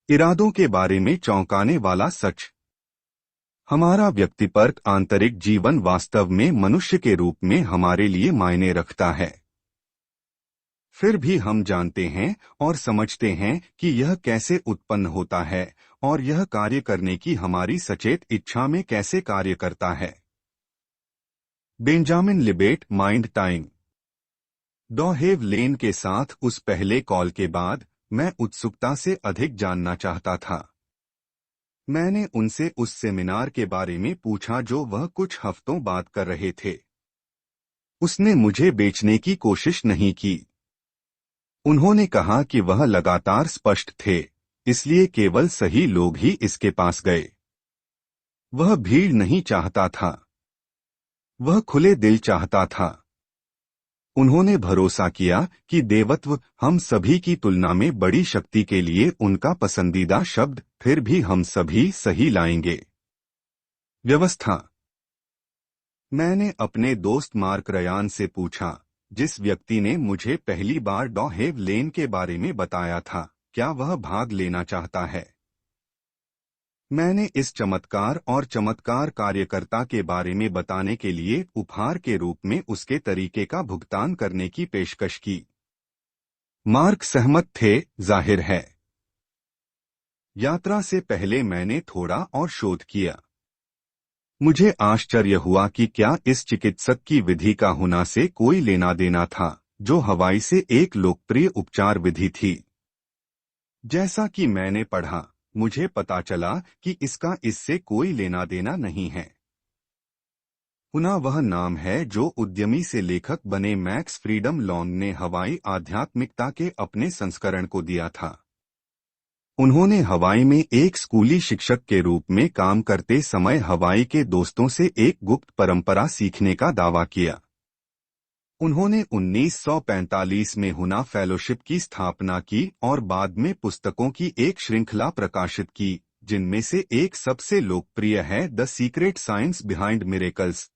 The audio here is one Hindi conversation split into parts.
इरादों के बारे में चौंकाने वाला सच। हमारा व्यक्तिपरक आंतरिक जीवन वास्तव में मनुष्य के रूप में हमारे लिए मायने रखता है। फिर भी हम जानते हैं और समझते हैं कि यह कैसे उत्पन्न होता है और यह कार्य करने की हमारी सचेत इच्छा में कैसे कार्य करता है। Benjamin Libet, mind time. डॉ हेव लेन के साथ उस पहले कॉल के बाद मैं उत्सुकता से अधिक जानना चाहता था। मैंने उनसे उस सेमिनार के बारे में पूछा जो वह कुछ हफ्तों बाद कर रहे थे। उसने मुझे बेचने की कोशिश नहीं की। उन्होंने कहा कि वह लगातार स्पष्ट थे, इसलिए केवल सही लोग ही इसके पास गए। वह भीड़ नहीं चाहता था, वह खुले दिल चाहता था। उन्होंने भरोसा किया कि देवत्व हम सभी की तुलना में बड़ी शक्ति के लिए उनका पसंदीदा शब्द फिर भी हम सभी सही लाएंगे। व्यवस्था। मैंने अपने दोस्त मार्क रयान से पूछा, जिस व्यक्ति ने मुझे पहली बार डॉ हेव लेन के बारे में बताया था, क्या वह भाग लेना चाहता है। मैंने इस चमत्कार और चमत्कार कार्यकर्ता के बारे में बताने के लिए उपहार के रूप में उसके तरीके का भुगतान करने की पेशकश की। मार्क सहमत थे, जाहिर है। यात्रा से पहले मैंने थोड़ा और शोध किया। मुझे आश्चर्य हुआ कि क्या इस चिकित्सक की विधि का होना से कोई लेना देना था, जो हवाई से एक लोकप्रिय उपचार विधि थी। जैसा कि मैंने पढ़ा, मुझे पता चला कि इसका इससे कोई लेना देना नहीं है। पुनः वह नाम है जो उद्यमी से लेखक बने मैक्स फ्रीडम लॉन्ग ने हवाई आध्यात्मिकता के अपने संस्करण को दिया था। उन्होंने हवाई में एक स्कूली शिक्षक के रूप में काम करते समय हवाई के दोस्तों से एक गुप्त परंपरा सीखने का दावा किया। उन्होंने 1945 में हुना फेलोशिप की स्थापना की और बाद में पुस्तकों की एक श्रृंखला प्रकाशित की, जिनमें से एक सबसे लोकप्रिय है the secret science behind miracles.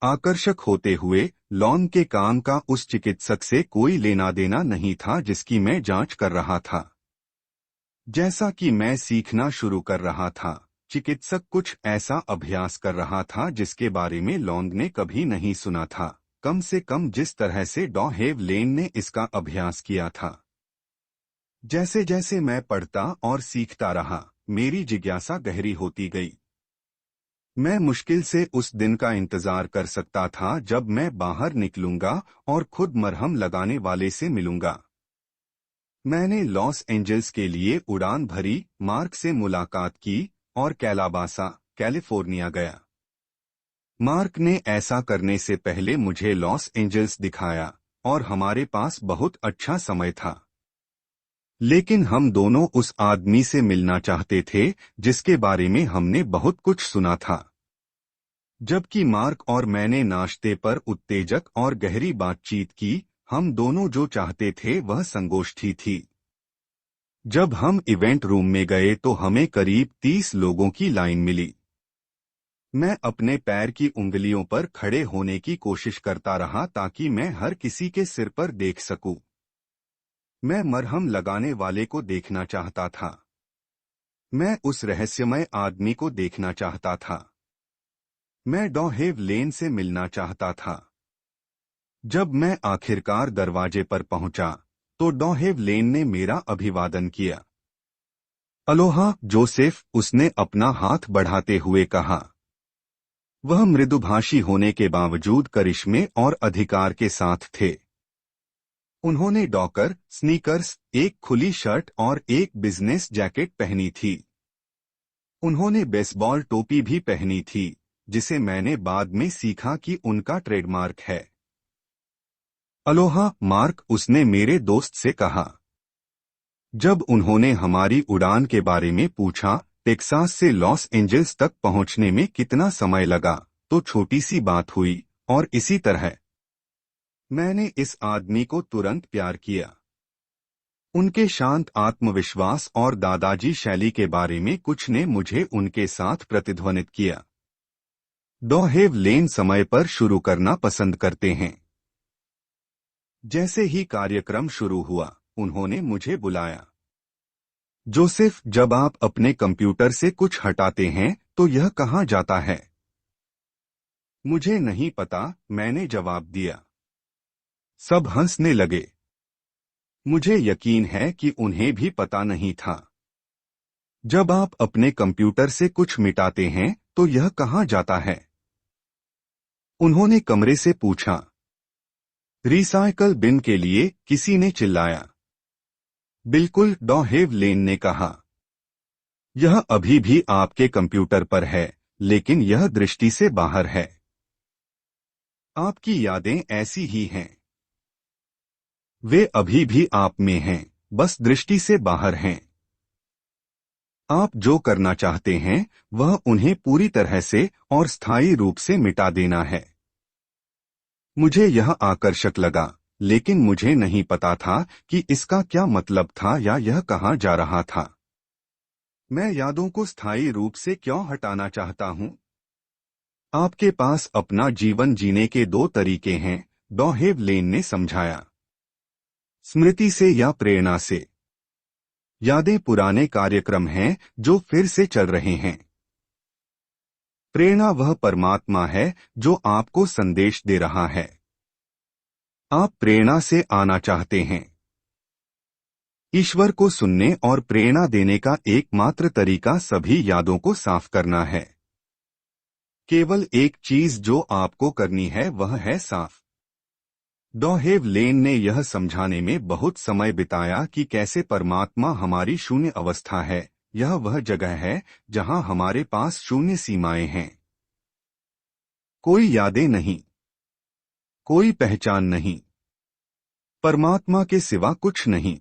आकर्षक होते हुए, लॉन के काम का उस चिकित्सक से कोई लेना देना नहीं था जिसकी मैं जांच कर रहा था। जैसा कि मैं सीखना शुरू कर रहा था, चिकित्सक कुछ ऐसा अभ्यास कर रहा था जिसके बारे में लॉन्ग ने कभी नहीं सुना था, कम से कम जिस तरह से डॉ हेव लेन ने इसका अभ्यास किया था। जैसे जैसे मैं पढ़ता और सीखता रहा, मेरी जिज्ञासा गहरी होती गई। मैं मुश्किल से उस दिन का इंतजार कर सकता था जब मैं बाहर निकलूंगा और खुद मरहम लगाने वाले से मिलूंगा। मैंने लॉस एंजल्स के लिए उड़ान भरी, मार्क से मुलाकात की और कैलाबासा, कैलिफोर्निया गया। मार्क ने ऐसा करने से पहले मुझे लॉस एंजल्स दिखाया और हमारे पास बहुत अच्छा समय था। लेकिन हम दोनों उस आदमी से मिलना चाहते थे जिसके बारे में हमने बहुत कुछ सुना था। जबकि मार्क और मैंने नाश्ते पर उत्तेजक और गहरी बातचीत की, हम दोनों जो चाहते थे वह संगोष्ठी थी। जब हम इवेंट रूम में गए तो हमें करीब 30 लोगों की लाइन मिली। मैं अपने पैर की उंगलियों पर खड़े होने की कोशिश करता रहा ताकि मैं हर किसी के सिर पर देख सकूं। मैं मरहम लगाने वाले को देखना चाहता था। मैं उस रहस्यमय आदमी को देखना चाहता था। मैं डॉ हेव लेन से मिलना चाहता था। जब मैं आखिरकार दरवाजे पर पहुंचा, तो डॉ हेव लेन ने मेरा अभिवादन किया। अलोहा, जोसेफ, उसने अपना हाथ बढ़ाते हुए कहा। वह मृदुभाषी होने के बावजूद करिश्मे और अधिकार के साथ थे। उन्होंने डॉकर, स्नीकर्स, एक खुली शर्ट और एक बिजनेस जैकेट पहनी थी। उन्होंने बेसबॉल टोपी भी पहनी थी, जिसे मैंने बाद में सीखा कि उनका ट्रेडमार्क है। अलोहा, मार्क, उसने मेरे दोस्त से कहा। जब उन्होंने हमारी उड़ान के बारे में पूछा, टेक्सास से लॉस एंजल्स तक पहुंचने में कितना समय लगा, तो छोटी सी बात हुई, और इसी तरह। मैंने इस आदमी को तुरंत प्यार किया। उनके शांत आत्मविश्वास और दादाजी शैली के बारे में कुछ ने मुझे उनके साथ प्रतिध्वनित किया। डॉ हेव लेन समय पर शुरू करना पसंद करते हैं। जैसे ही कार्यक्रम शुरू हुआ, उन्होंने मुझे बुलाया। जोसेफ, जब आप अपने कंप्यूटर से कुछ हटाते हैं तो यह कहाँ जाता है? मुझे नहीं पता, मैंने जवाब दिया। सब हंसने लगे। मुझे यकीन है कि उन्हें भी पता नहीं था। जब आप अपने कंप्यूटर से कुछ मिटाते हैं तो यह कहाँ जाता है? उन्होंने कमरे से पूछा। रिसाइकल बिन के लिए, किसी ने चिल्लाया। बिल्कुल, डॉ हेवलेन ने कहा। यह अभी भी आपके कंप्यूटर पर है, लेकिन यह दृष्टि से बाहर है। आपकी यादें ऐसी ही हैं। वे अभी भी आप में हैं, बस दृष्टि से बाहर हैं। आप जो करना चाहते हैं वह उन्हें पूरी तरह से और स्थायी रूप से मिटा देना है। मुझे यह आकर्षक लगा, लेकिन मुझे नहीं पता था कि इसका क्या मतलब था या यह कहाँ जा रहा था। मैं यादों को स्थायी रूप से क्यों हटाना चाहता हूँ? आपके पास अपना जीवन जीने के दो तरीके हैं, डॉ हेवलेन ने समझाया। स्मृति से या प्रेरणा से। यादें पुराने कार्यक्रम हैं जो फिर से चल रहे हैं। प्रेरणा वह परमात्मा है जो आपको संदेश दे रहा है। आप प्रेरणा से आना चाहते हैं। ईश्वर को सुनने और प्रेरणा देने का एकमात्र तरीका सभी यादों को साफ करना है। केवल एक चीज जो आपको करनी है वह है साफ। डॉ हेवलेन ने यह समझाने में बहुत समय बिताया कि कैसे परमात्मा हमारी शून्य अवस्था है। यह वह जगह है जहां हमारे पास शून्य सीमाएं हैं। कोई यादें नहीं, कोई पहचान नहीं, परमात्मा के सिवा कुछ नहीं।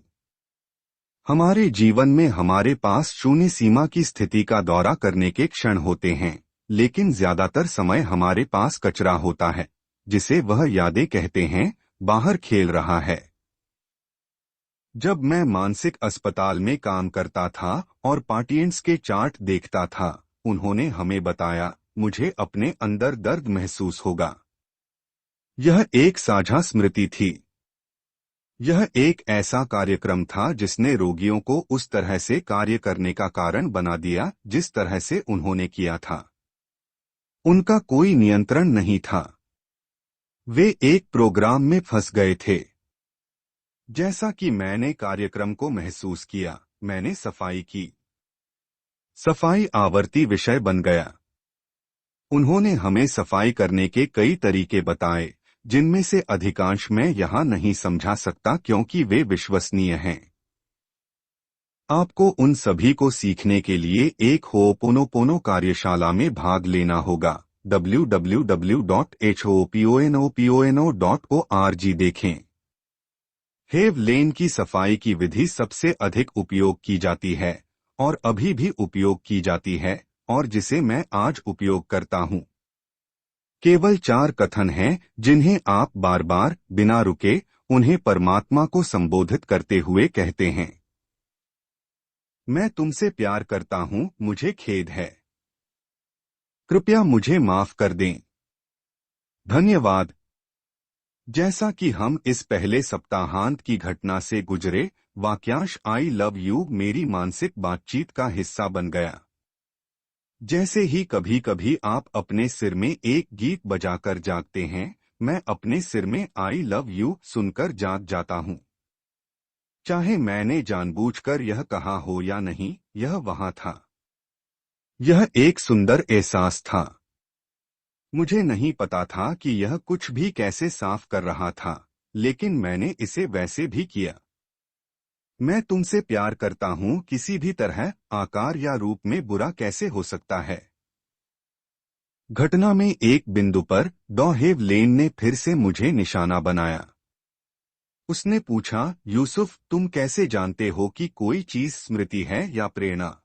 हमारे जीवन में हमारे पास शून्य सीमा की स्थिति का दौरा करने के क्षण होते हैं, लेकिन ज्यादातर समय हमारे पास कचरा होता है, जिसे वह यादें कहते हैं, बाहर खेल रहा है। जब मैं मानसिक अस्पताल में काम करता था और पेशेंट्स के चार्ट देखता था, उन्होंने हमें बताया, मुझे अपने अंदर दर्द महसूस होगा। यह एक साझा स्मृति थी। यह एक ऐसा कार्यक्रम था जिसने रोगियों को उस तरह से कार्य करने का कारण बना दिया जिस तरह से उन्होंने किया था। उनका कोई नियंत्रण नहीं था। वे एक प्रोग्राम में फंस गए थे। जैसा कि मैंने कार्यक्रम को महसूस किया, मैंने सफाई की। सफाई आवर्ती विषय बन गया। उन्होंने हमें सफाई करने के कई तरीके बताए, जिनमें से अधिकांश मैं यहाँ नहीं समझा सकता क्योंकि वे विश्वसनीय हैं। आपको उन सभी को सीखने के लिए एक होपोनोपोनो कार्यशाला में भाग लेना होगा। www.hoponopono.org देखें। हेवलेन की सफाई की विधि सबसे अधिक उपयोग की जाती है और अभी भी उपयोग की जाती है, और जिसे मैं आज उपयोग करता हूँ। केवल 4 कथन हैं जिन्हें आप बार बार बिना रुके उन्हें परमात्मा को संबोधित करते हुए कहते हैं। मैं तुमसे प्यार करता हूँ, मुझे खेद है। कृपया मुझे माफ कर दें। धन्यवाद। जैसा कि हम इस पहले सप्ताहांत की घटना से गुजरे, वाक्यांश आई लव यू मेरी मानसिक बातचीत का हिस्सा बन गया। जैसे ही कभी कभी आप अपने सिर में एक गीत बजाकर जागते हैं, मैं अपने सिर में आई लव यू सुनकर जाग जाता हूँ। चाहे मैंने जानबूझकर यह कहा हो या नहीं, यह वहां था। यह एक सुंदर एहसास था। मुझे नहीं पता था कि यह कुछ भी कैसे साफ कर रहा था, लेकिन मैंने इसे वैसे भी किया। मैं तुमसे प्यार करता हूँ किसी भी तरह, आकार या रूप में बुरा कैसे हो सकता है? घटना में एक बिंदु पर डॉ हेवलेन ने फिर से मुझे निशाना बनाया। उसने पूछा, यूसुफ, तुम कैसे जानते हो कि कोई चीज स्मृति है या प्रेरणा?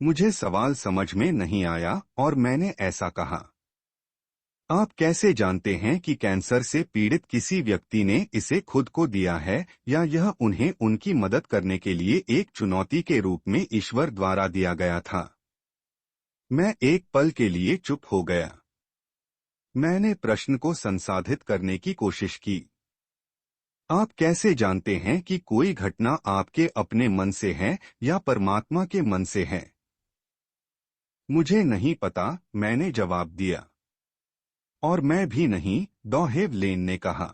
मुझे सवाल समझ में नहीं आया और मैंने ऐसा कहा, आप कैसे जानते हैं कि कैंसर से पीड़ित किसी व्यक्ति ने इसे खुद को दिया है या यह उन्हें उनकी मदद करने के लिए एक चुनौती के रूप में ईश्वर द्वारा दिया गया था? मैं एक पल के लिए चुप हो गया। मैंने प्रश्न को संसाधित करने की कोशिश की। आप कैसे जानते हैं कि कोई घटना आपके अपने मन से है या परमात्मा के मन से है? मुझे नहीं पता, मैंने जवाब दिया। और मैं भी नहीं, डॉ हेवलेन ने कहा।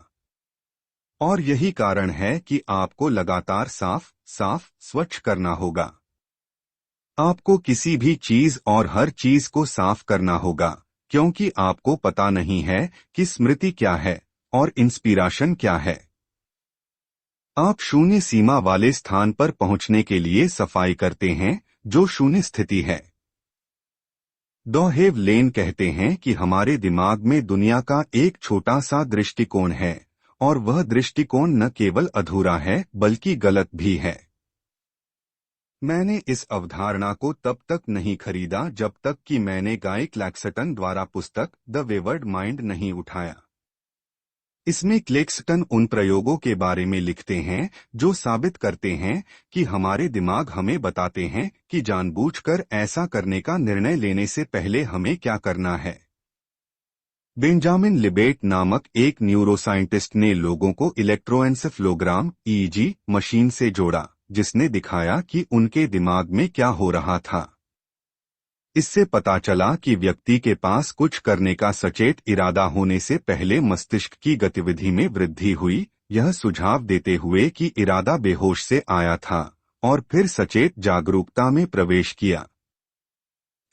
और यही कारण है कि आपको लगातार साफ साफ स्वच्छ करना होगा। आपको किसी भी चीज और हर चीज को साफ करना होगा, क्योंकि आपको पता नहीं है कि स्मृति क्या है और इंस्पिरेशन क्या है। आप शून्य सीमा वाले स्थान पर पहुंचने के लिए सफाई करते हैं, जो शून्य स्थिति है। डॉ हेवलेन कहते हैं कि हमारे दिमाग में दुनिया का एक छोटा सा दृष्टिकोण है, और वह दृष्टिकोण न केवल अधूरा है बल्कि गलत भी है। मैंने इस अवधारणा को तब तक नहीं खरीदा जब तक कि मैंने गाय क्लैक्सटन द्वारा पुस्तक द वेवर्ड माइंड नहीं उठाया। इसमें क्लेक्सटन उन प्रयोगों के बारे में लिखते हैं जो साबित करते हैं कि हमारे दिमाग हमें बताते हैं कि जानबूझकर ऐसा करने का निर्णय लेने से पहले हमें क्या करना है। बेंजामिन लिबेट नामक एक न्यूरोसाइंटिस्ट ने लोगों को इलेक्ट्रोएन्सेफलोग्राम ईईजी मशीन से जोड़ा, जिसने दिखाया कि उनके दिमाग में क्या हो रहा था। इससे पता चला कि व्यक्ति के पास कुछ करने का सचेत इरादा होने से पहले मस्तिष्क की गतिविधि में वृद्धि हुई, यह सुझाव देते हुए कि इरादा बेहोश से आया था और फिर सचेत जागरूकता में प्रवेश किया।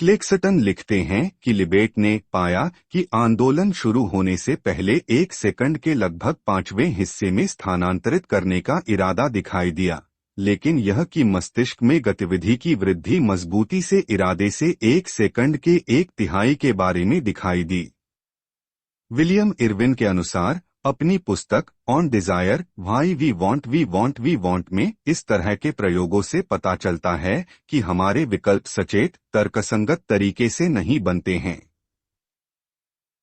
क्लेक्सटन लिखते हैं कि लिबेट ने पाया कि आंदोलन शुरू होने से पहले 1 सेकंड के लगभग 5वें हिस्से में स्थानांतरित करने का इरादा दिखाई दिया, लेकिन यह कि मस्तिष्क में गतिविधि की वृद्धि मजबूती से इरादे से 1 सेकंड के 1/3 के बारे में दिखाई दी। विलियम इरविन के अनुसार अपनी पुस्तक on desire why we want में इस तरह के प्रयोगों से पता चलता है कि हमारे विकल्प सचेत तर्कसंगत तरीके से नहीं बनते हैं।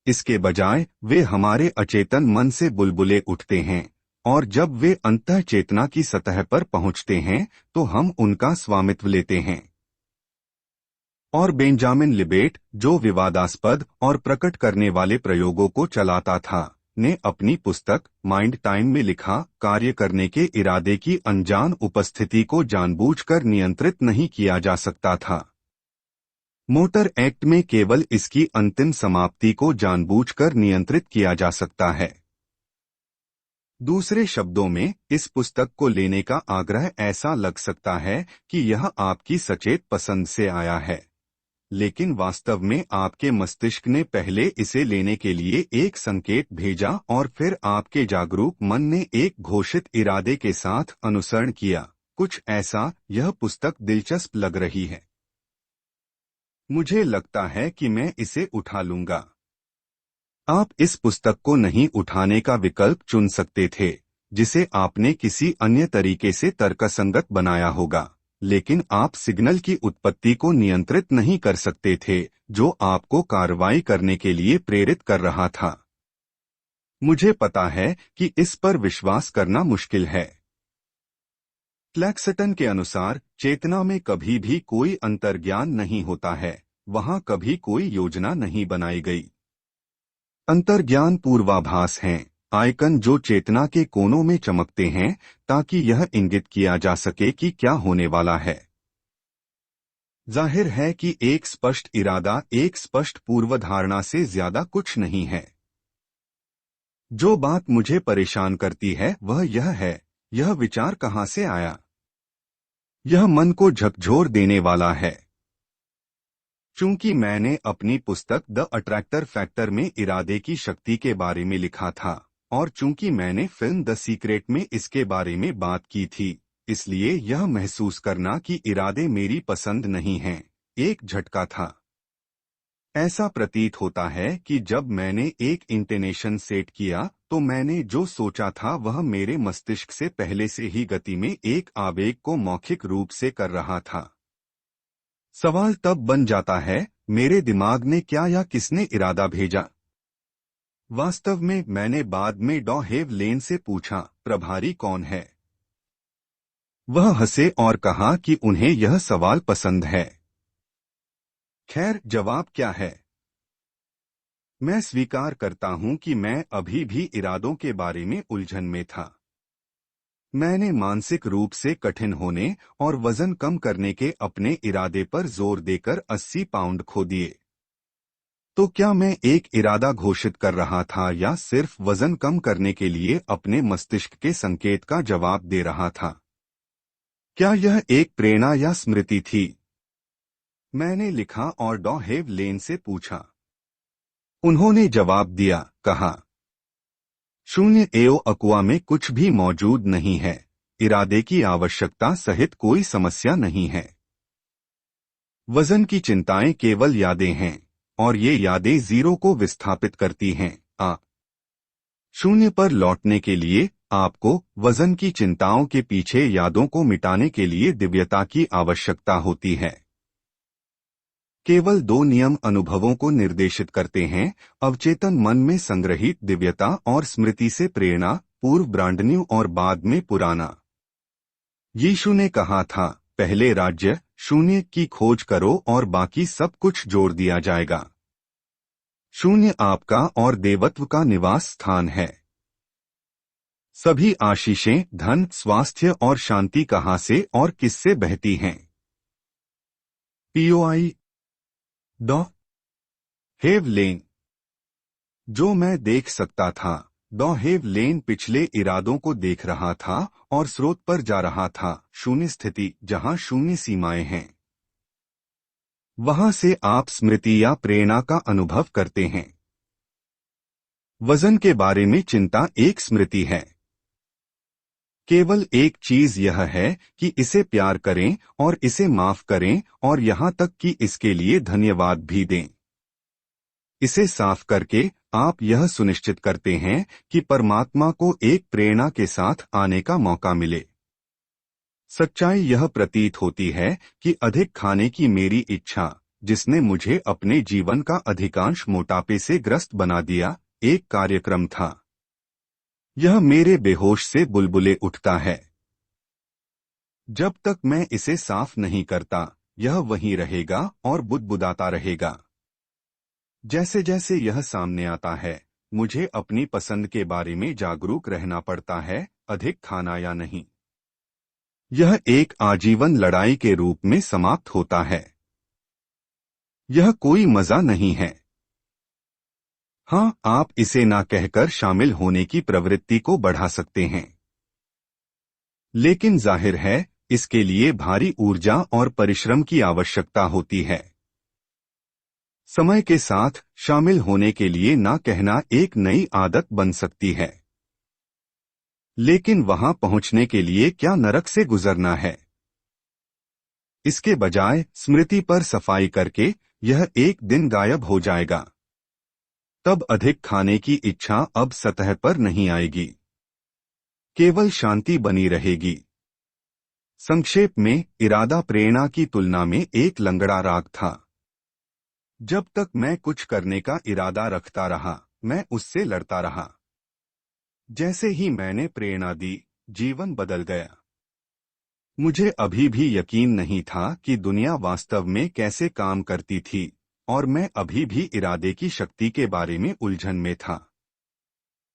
इसके बजाय वे हमारे अचेतन मन से बुलबुले उठते हैं, और जब वे अंतः चेतना की सतह पर पहुंचते हैं तो हम उनका स्वामित्व लेते हैं। और बेंजामिन लिबेट, जो विवादास्पद और प्रकट करने वाले प्रयोगों को चलाता था, ने अपनी पुस्तक माइंड टाइम में लिखा, कार्य करने के इरादे की अनजान उपस्थिति को जानबूझकर नियंत्रित नहीं किया जा सकता था। मोटर एक्ट में केवल इसकी अंतिम समाप्ति को जानबूझकर नियंत्रित किया जा सकता है। दूसरे शब्दों में, इस पुस्तक को लेने का आग्रह ऐसा लग सकता है कि यह आपकी सचेत पसंद से आया है, लेकिन वास्तव में आपके मस्तिष्क ने पहले इसे लेने के लिए एक संकेत भेजा और फिर आपके जागरूक मन ने एक घोषित इरादे के साथ अनुसरण किया। कुछ ऐसा, यह पुस्तक दिलचस्प लग रही है। मुझे लगता है कि मैं इसे उठा लूंगा। आप इस पुस्तक को नहीं उठाने का विकल्प चुन सकते थे, जिसे आपने किसी अन्य तरीके से तर्कसंगत बनाया होगा, लेकिन आप सिग्नल की उत्पत्ति को नियंत्रित नहीं कर सकते थे, जो आपको कार्रवाई करने के लिए प्रेरित कर रहा था। मुझे पता है कि इस पर विश्वास करना मुश्किल है। क्लैक्सटन के अनुसार चेतना में कभी भी कोई अंतर्ज्ञान नहीं होता है, वहां कभी कोई योजना नहीं बनाई गई। अंतर्ज्ञान पूर्वाभास हैं, आइकन जो चेतना के कोनों में चमकते हैं ताकि यह इंगित किया जा सके कि क्या होने वाला है। जाहिर है कि एक स्पष्ट इरादा एक स्पष्ट पूर्वधारणा से ज्यादा कुछ नहीं है। जो बात मुझे परेशान करती है वह यह है, यह विचार कहां से आया। यह मन को झकझोर देने वाला है। चूंकि मैंने अपनी पुस्तक द अट्रैक्टर फैक्टर में इरादे की शक्ति के बारे में लिखा था, और चूंकि मैंने फिल्म द सीक्रेट में इसके बारे में बात की थी, इसलिए यह महसूस करना कि इरादे मेरी पसंद नहीं हैं, एक झटका था। ऐसा प्रतीत होता है कि जब मैंने एक इंटेनेशन सेट किया तो मैंने जो सोचा था वह मेरे मस्तिष्क से पहले से ही गति में एक आवेग को मौखिक रूप से कर रहा था। सवाल तब बन जाता है, मेरे दिमाग ने क्या या किसने इरादा भेजा। वास्तव में मैंने बाद में डॉ हेवलेन से पूछा, प्रभारी कौन है? वह हंसे और कहा कि उन्हें यह सवाल पसंद है। खैर, जवाब क्या है? मैं स्वीकार करता हूं कि मैं अभी भी इरादों के बारे में उलझन में था। मैंने मानसिक रूप से कठिन होने और वजन कम करने के अपने इरादे पर जोर देकर 80 पाउंड खो दिए। तो क्या मैं एक इरादा घोषित कर रहा था या सिर्फ वजन कम करने के लिए अपने मस्तिष्क के संकेत का जवाब दे रहा था? क्या यह एक प्रेरणा या स्मृति थी? मैंने लिखा और डॉ हेव लेन से पूछा। उन्होंने जवाब दिया, कहा, शून्य एओ अकुआ में कुछ भी मौजूद नहीं है। इरादे की आवश्यकता सहित कोई समस्या नहीं है। वजन की चिंताएं केवल यादें हैं और ये यादें जीरो को विस्थापित करती हैं। शून्य पर लौटने के लिए आपको वजन की चिंताओं के पीछे यादों को मिटाने के लिए दिव्यता की आवश्यकता होती है। केवल दो नियम अनुभवों को निर्देशित करते हैं: अवचेतन मन में संग्रहित दिव्यता और स्मृति से प्रेरणा, पूर्व ब्रांड न्यू और बाद में पुराना। यीशु ने कहा था, पहले राज्य शून्य की खोज करो और बाकी सब कुछ जोड़ दिया जाएगा। शून्य आपका और देवत्व का निवास स्थान है। सभी आशीषें, धन, स्वास्थ्य और शांति कहाँ से और किससे बहती हैं? पीओआई डॉ हेव लेन। जो मैं देख सकता था। डॉ हेव लेन पिछले इरादों को देख रहा था और स्रोत पर जा रहा था, शून्य स्थिति जहां शून्य सीमाएं हैं। वहां से आप स्मृति या प्रेरणा का अनुभव करते हैं। वजन के बारे में चिंता एक स्मृति है। केवल एक चीज यह है कि इसे प्यार करें और इसे माफ करें और यहां तक कि इसके लिए धन्यवाद भी दें। इसे साफ करके आप यह सुनिश्चित करते हैं कि परमात्मा को एक प्रेरणा के साथ आने का मौका मिले। सच्चाई यह प्रतीत होती है कि अधिक खाने की मेरी इच्छा, जिसने मुझे अपने जीवन का अधिकांश मोटापे से ग्रस्त बना दिया, एक कार्यक्रम था। यह मेरे बेहोश से बुलबुले उठता है। जब तक मैं इसे साफ नहीं करता, यह वहीं रहेगा और बुदबुदाता रहेगा। जैसे जैसे यह सामने आता है, मुझे अपनी पसंद के बारे में जागरूक रहना पड़ता है, अधिक खाना या नहीं। यह एक आजीवन लड़ाई के रूप में समाप्त होता है। यह कोई मजा नहीं है। हाँ, आप इसे ना कहकर शामिल होने की प्रवृत्ति को बढ़ा सकते हैं, लेकिन जाहिर है, इसके लिए भारी ऊर्जा और परिश्रम की आवश्यकता होती है। समय के साथ शामिल होने के लिए ना कहना एक नई आदत बन सकती है, लेकिन वहां पहुंचने के लिए क्या नरक से गुजरना है? इसके बजाय स्मृति पर सफाई करके यह एक दिन गायब हो जाएगा। तब अधिक खाने की इच्छा अब सतह पर नहीं आएगी, केवल शांति बनी रहेगी। संक्षेप में, इरादा प्रेरणा की तुलना में एक लंगड़ा राग था। जब तक मैं कुछ करने का इरादा रखता रहा, मैं उससे लड़ता रहा। जैसे ही मैंने प्रेरणा दी, जीवन बदल गया। मुझे अभी भी यकीन नहीं था कि दुनिया वास्तव में कैसे काम करती थी, और मैं अभी भी इरादे की शक्ति के बारे में उलझन में था।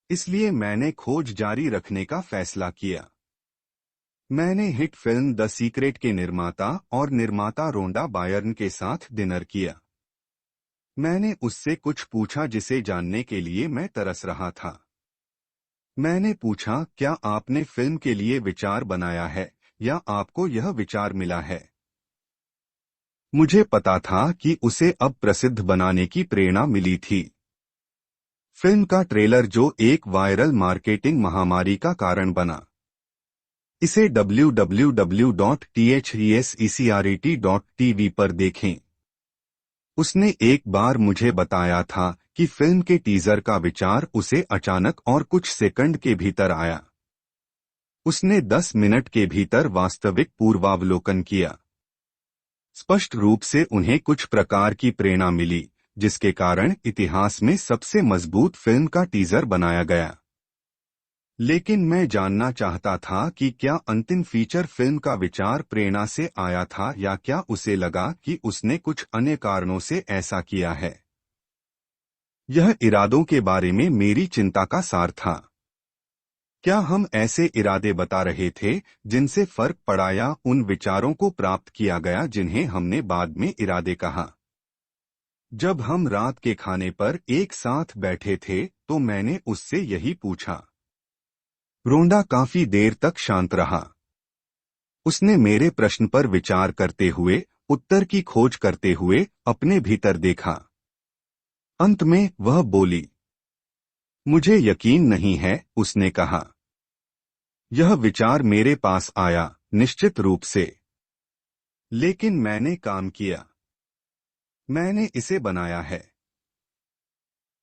इसलिए मैंने खोज जारी रखने का फैसला किया। मैंने हिट फिल्म द सीक्रेट के निर्माता और निर्माता रोंडा बायर्न के साथ डिनर किया। मैंने उससे कुछ पूछा जिसे जानने के लिए मैं तरस रहा था। मैंने पूछा, क्या आपने फिल्म के लिए विचार बनाया है या आपको यह विचार मिला है? मुझे पता था कि उसे अब प्रसिद्ध बनाने की प्रेरणा मिली थी। फिल्म का ट्रेलर जो एक वायरल मार्केटिंग महामारी का कारण बना। इसे www.thesecret.tv पर देखें। उसने एक बार मुझे बताया था कि फिल्म के टीजर का विचार उसे अचानक और कुछ सेकंड के भीतर आया। उसने 10 मिनट के भीतर वास्तविक पूर्वावलोकन किया। स्पष्ट रूप से उन्हें कुछ प्रकार की प्रेरणा मिली, जिसके कारण इतिहास में सबसे मजबूत फिल्म का टीजर बनाया गया। लेकिन मैं जानना चाहता था कि क्या अंतिम फीचर फिल्म का विचार प्रेरणा से आया था या क्या उसे लगा कि उसने कुछ अन्य कारणों से ऐसा किया है। यह इरादों के बारे में मेरी चिंता का सार था। क्या हम ऐसे इरादे बता रहे थे जिनसे फर्क पड़ा या उन विचारों को प्राप्त किया गया जिन्हें हमने बाद में इरादे कहा? जब हम रात के खाने पर एक साथ बैठे थे तो मैंने उससे यही पूछा। रोंडा काफी देर तक शांत रहा। उसने मेरे प्रश्न पर विचार करते हुए, उत्तर की खोज करते हुए अपने भीतर देखा। अंत में वह बोली, मुझे यकीन नहीं है, उसने कहा। यह विचार मेरे पास आया, निश्चित रूप से। लेकिन मैंने काम किया। मैंने इसे बनाया है।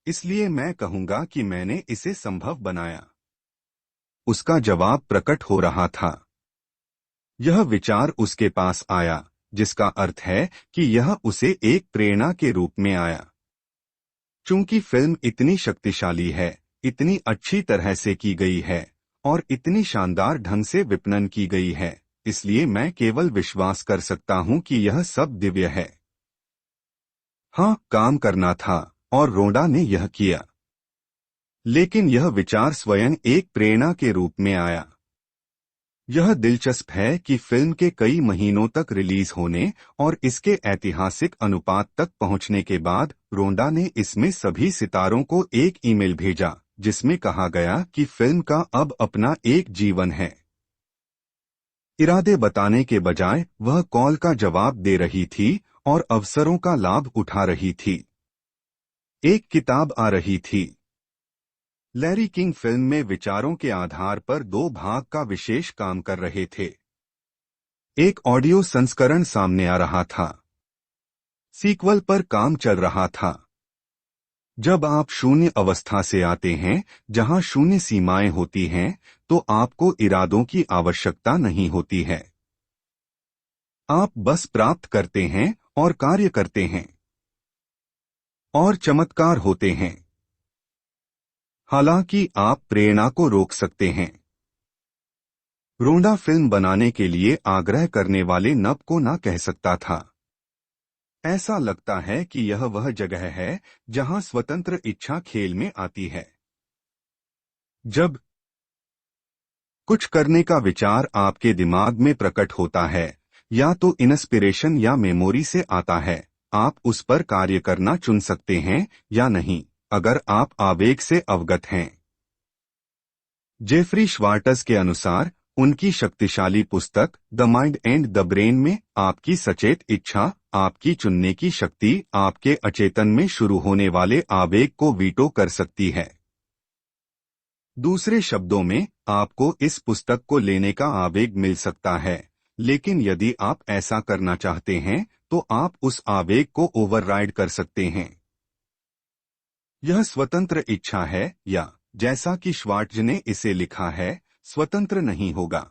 इसलिए मैं कहूंगा कि मैंने इसे संभव बनाया। उसका जवाब प्रकट हो रहा था। यह विचार उसके पास आया, जिसका अर्थ है कि यह उसे एक प्रेरणा के रूप में आया। चूंकि फिल्म इतनी शक्तिशाली है, इतनी अच्छी तरह से की गई है और इतनी शानदार ढंग से विपणन की गई है, इसलिए मैं केवल विश्वास कर सकता हूं कि यह सब दिव्य है। हाँ, काम करना था और रोंडा ने यह किया। लेकिन यह विचार स्वयं एक प्रेरणा के रूप में आया। यह दिलचस्प है कि फिल्म के कई महीनों तक रिलीज होने और इसके ऐतिहासिक अनुपात तक पहुंचने के बाद रोंडा ने इसमें सभी सितारों को एक ईमेल भेजा, जिसमें कहा गया कि फिल्म का अब अपना एक जीवन है। इरादे बताने के बजाय वह कॉल का जवाब दे रही थी और अवसरों का लाभ उठा रही थी। एक किताब आ रही थी। लैरी किंग फिल्म में विचारों के आधार पर 2 भाग का विशेष काम कर रहे थे। एक ऑडियो संस्करण सामने आ रहा था। सीक्वल पर काम चल रहा था। जब आप शून्य अवस्था से आते हैं, जहां शून्य सीमाएं होती हैं, तो आपको इरादों की आवश्यकता नहीं होती है। आप बस प्राप्त करते हैं और कार्य करते हैं। और चमत्कार होते हैं। हालांकि आप प्रेरणा को रोक सकते हैं। रोंडा फिल्म बनाने के लिए आग्रह करने वाले नब को ना कह सकता था। ऐसा लगता है कि यह वह जगह है जहां स्वतंत्र इच्छा खेल में आती है। जब कुछ करने का विचार आपके दिमाग में प्रकट होता है, या तो इंस्पिरेशन या मेमोरी से आता है, आप उस पर कार्य करना चुन सकते हैं या नहीं, अगर आप आवेग से अवगत हैं। जेफरी श्वार्ट्ज के अनुसार उनकी शक्तिशाली पुस्तक the mind and the brain में आपकी सचेत इच्छा, आपकी चुनने की शक्ति आपके अचेतन में शुरू होने वाले आवेग को वीटो कर सकती है। दूसरे शब्दों में, आपको इस पुस्तक को लेने का आवेग मिल सकता है, लेकिन यदि आप ऐसा करना चाहते हैं तो आप उस आवेग को ओवरराइड कर सकते हैं। यह स्वतंत्र इच्छा है या, जैसा कि श्वार्ट्ज ने इसे लिखा है, स्वतंत्र नहीं होगा।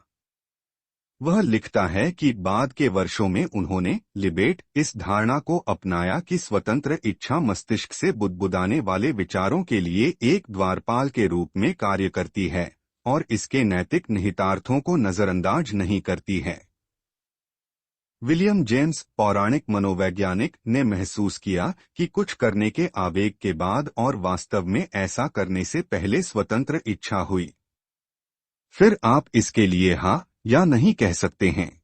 वह लिखता है कि बाद के वर्षों में उन्होंने लिबेट इस धारणा को अपनाया कि स्वतंत्र इच्छा मस्तिष्क से बुदबुदाने वाले विचारों के लिए एक द्वारपाल के रूप में कार्य करती है और इसके नैतिक निहितार्थों को नजरअंदाज नहीं करती है। विलियम जेम्स, पौराणिक मनोवैज्ञानिक, ने महसूस किया कि कुछ करने के आवेग के बाद और वास्तव में ऐसा करने से पहले स्वतंत्र इच्छा हुई। फिर आप इसके लिए हाँ या नहीं कह सकते हैं।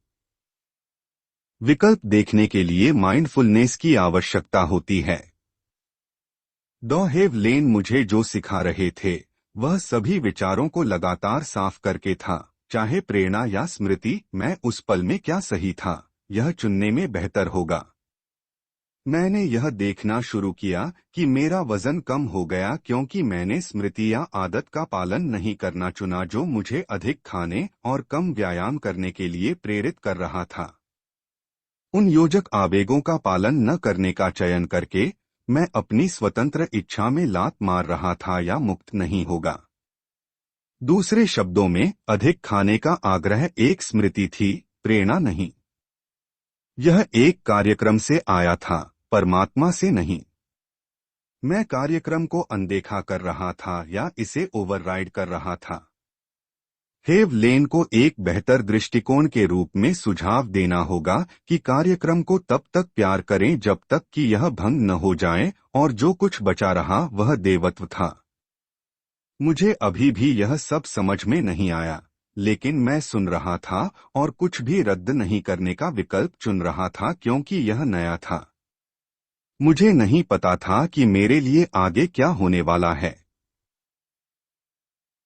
विकल्प देखने के लिए माइंडफुलनेस की आवश्यकता होती है। डॉ हेव लेन मुझे जो सिखा रहे थे, वह सभी विचारों को लगातार साफ करके था, चाहे प्रेरणा या स्मृति। मैं उस पल में क्या सही था, यह चुनने में बेहतर होगा। मैंने यह देखना शुरू किया कि मेरा वजन कम हो गया क्योंकि मैंने स्मृति या आदत का पालन नहीं करना चुना जो मुझे अधिक खाने और कम व्यायाम करने के लिए प्रेरित कर रहा था। उन योजक आवेगों का पालन न करने का चयन करके मैं अपनी स्वतंत्र इच्छा में लात मार रहा था या मुक्त नहीं होगा। दूसरे शब्दों में, अधिक खाने का आग्रह एक स्मृति थी, प्रेरणा नहीं। यह एक कार्यक्रम से आया था, परमात्मा से नहीं। मैं कार्यक्रम को अनदेखा कर रहा था या इसे ओवरराइड कर रहा था। हेव लेन को एक बेहतर दृष्टिकोण के रूप में सुझाव देना होगा कि कार्यक्रम को तब तक प्यार करें जब तक कि यह भंग न हो जाए और जो कुछ बचा रहा वह देवत्व था। मुझे अभी भी यह सब समझ में नहीं आया, लेकिन मैं सुन रहा था और कुछ भी रद्द नहीं करने का विकल्प चुन रहा था क्योंकि यह नया था। मुझे नहीं पता था कि मेरे लिए आगे क्या होने वाला है।